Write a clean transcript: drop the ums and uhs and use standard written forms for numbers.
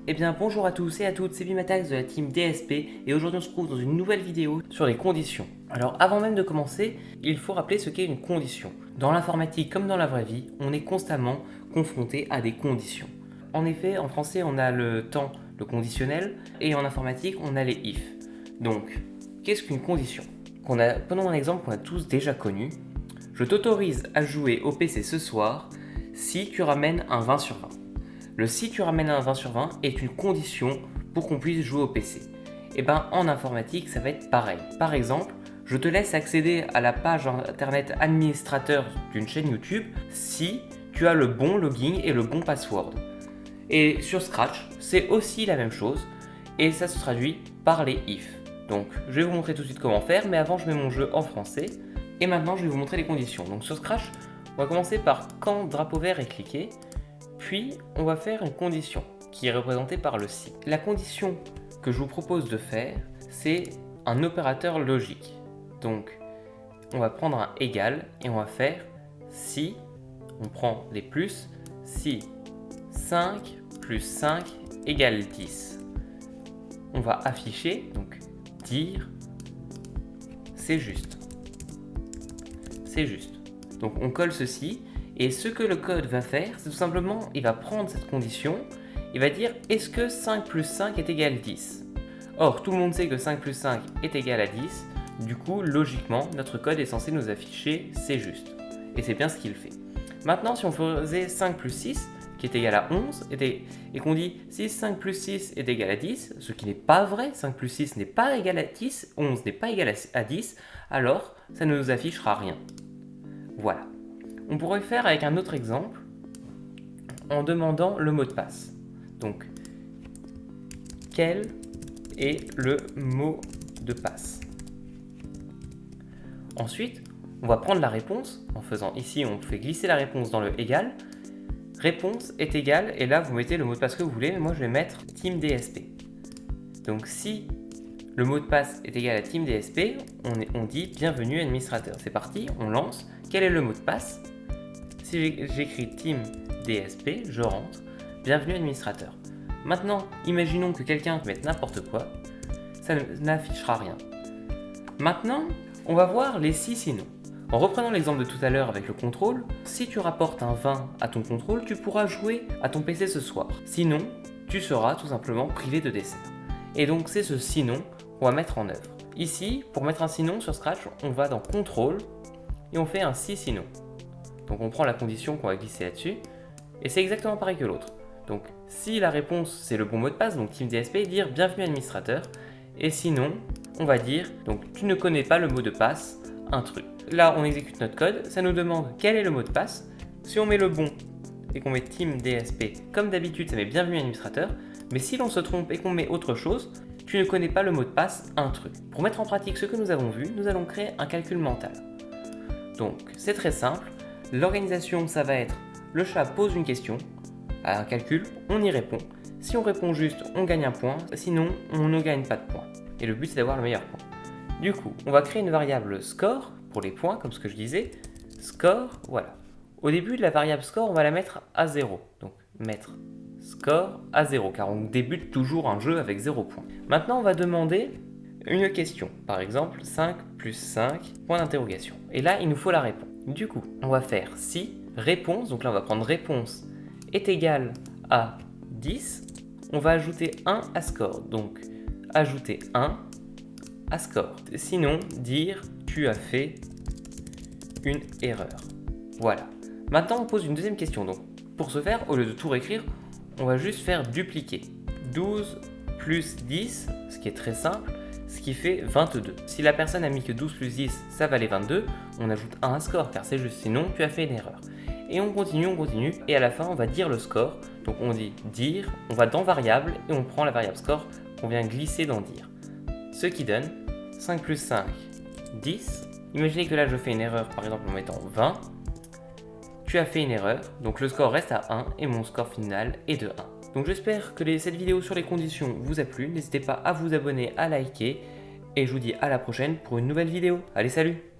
Eh bien bonjour à tous et à toutes, c'est Bimatax de la team DSP et aujourd'hui on se retrouve dans une nouvelle vidéo sur les conditions. Alors avant même de commencer, il faut rappeler ce qu'est une condition. Dans l'informatique comme dans la vraie vie, on est constamment confronté à des conditions. En effet, en français on a le temps, le conditionnel, et en informatique on a les if. Donc, qu'est-ce qu'une condition? Prenons un exemple qu'on a tous déjà connu. Je t'autorise à jouer au PC ce soir si tu ramènes un 20 sur 20. Le si tu ramènes un 20 sur 20 est une condition pour qu'on puisse jouer au PC. Et bien en informatique, ça va être pareil. Par exemple, je te laisse accéder à la page internet administrateur d'une chaîne YouTube si tu as le bon login et le bon password. Et sur Scratch, c'est aussi la même chose et ça se traduit par les if. Donc je vais vous montrer tout de suite comment faire, mais avant je mets mon jeu en français et maintenant je vais vous montrer les conditions. Donc sur Scratch, on va commencer par quand drapeau vert est cliqué. Puis, on va faire une condition qui est représentée par le si. La condition que je vous propose de faire, c'est un opérateur logique. Donc, on va prendre un égal et on va faire si, on prend les plus, si 5 plus 5 égale 10. On va afficher, donc dire, c'est juste. C'est juste. Donc, on colle ceci. Et ce que le code va faire, c'est tout simplement, il va prendre cette condition, il va dire est-ce que 5 plus 5 est égal à 10? Or, tout le monde sait que 5 plus 5 est égal à 10, du coup, logiquement, notre code est censé nous afficher c'est juste. Et c'est bien ce qu'il fait. Maintenant, si on faisait 5 plus 6, qui est égal à 11, et qu'on dit si 5 plus 6 est égal à 10, ce qui n'est pas vrai, 5 plus 6 n'est pas égal à 10, 11 n'est pas égal à 10, alors ça ne nous affichera rien. Voilà. On pourrait faire avec un autre exemple en demandant le mot de passe. Donc, quel est le mot de passe? Ensuite, on va prendre la réponse en faisant ici, on fait glisser la réponse dans le égal. Réponse est égale, et là vous mettez le mot de passe que vous voulez, mais moi je vais mettre team DSP. Donc si le mot de passe est égal à team DSP, on dit bienvenue administrateur. C'est parti, on lance. Quel est le mot de passe? Si j'écris team DSP, je rentre, bienvenue administrateur. Maintenant, imaginons que quelqu'un mette n'importe quoi, ça n'affichera rien. Maintenant, on va voir les si sinon. En reprenant l'exemple de tout à l'heure avec le contrôle, si tu rapportes un 20 à ton contrôle, tu pourras jouer à ton PC ce soir. Sinon, tu seras tout simplement privé de dessert. Et donc c'est ce sinon qu'on va mettre en œuvre. Ici, pour mettre un sinon sur Scratch, on va dans contrôle et on fait un si sinon. Donc on prend la condition qu'on va glisser là-dessus, et c'est exactement pareil que l'autre. Donc si la réponse c'est le bon mot de passe, donc team DSP, dire bienvenue administrateur, et sinon on va dire donc tu ne connais pas le mot de passe, un truc. Là on exécute notre code, ça nous demande quel est le mot de passe. Si on met le bon et qu'on met team DSP, comme d'habitude ça met bienvenue administrateur, mais si l'on se trompe et qu'on met autre chose, tu ne connais pas le mot de passe, un truc. Pour mettre en pratique ce que nous avons vu, nous allons créer un calcul mental. Donc c'est très simple. L'organisation, ça va être le chat pose une question, à un calcul, on y répond. Si on répond juste, on gagne un point, sinon on ne gagne pas de points. Et le but c'est d'avoir le meilleur point. Du coup, on va créer une variable score pour les points, comme ce que je disais. Score, voilà. Au début de la variable score, on va la mettre à 0. Donc mettre score à 0, car on débute toujours un jeu avec 0 points. Maintenant, on va demander une question. Par exemple, 5 plus 5, point d'interrogation. Et là, il nous faut la réponse. Du coup, on va faire si réponse, donc là on va prendre réponse est égale à 10, on va ajouter 1 à score, donc ajouter 1 à score. Sinon, dire tu as fait une erreur. Voilà. Maintenant, on pose une deuxième question. Donc, pour ce faire, au lieu de tout réécrire, on va juste faire dupliquer. 12 plus 10, ce qui est très simple, ce qui fait 22. Si la personne a mis que 12 plus 10, ça valait 22, on ajoute 1 à score, car c'est juste, sinon tu as fait une erreur. Et on continue, et à la fin on va dire le score. Donc on dit dire, on va dans variable, et on prend la variable score qu'on vient glisser dans dire. Ce qui donne 5 plus 5, 10. Imaginez que là je fais une erreur, par exemple en mettant 20. Tu as fait une erreur, donc le score reste à 1, et mon score final est de 1. Donc j'espère que cette vidéo sur les conditions vous a plu, n'hésitez pas à vous abonner, à liker, et je vous dis à la prochaine pour une nouvelle vidéo. Allez, salut!